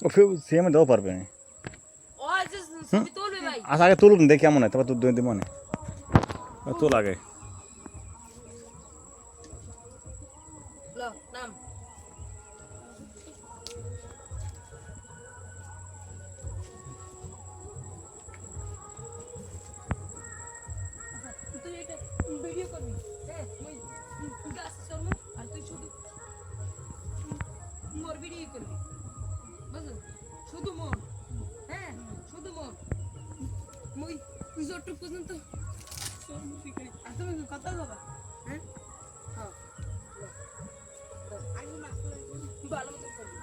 ও ফির সিএমে দেওয়া পারবে। ও যে ছবি তুলবে ভাই। আচ্ছা আগে তুলুন দেখি কেমন হয়, তারপর তো দুই মনে তোল আগে। লো নাম তুই এটা ভিডিও করবি। হ্যাঁ মই গাছ চলমু আর তুই শুধু মোর ভিডিও করবি, বুঝলি? শুধু মোর, হ্যাঁ শুধু মোর। মই যতটুকু পর্যন্ত চলমু শিখাই আর তুমি কথা বলবা। হ্যাঁ হ্যাঁ ভালো মতো করবি।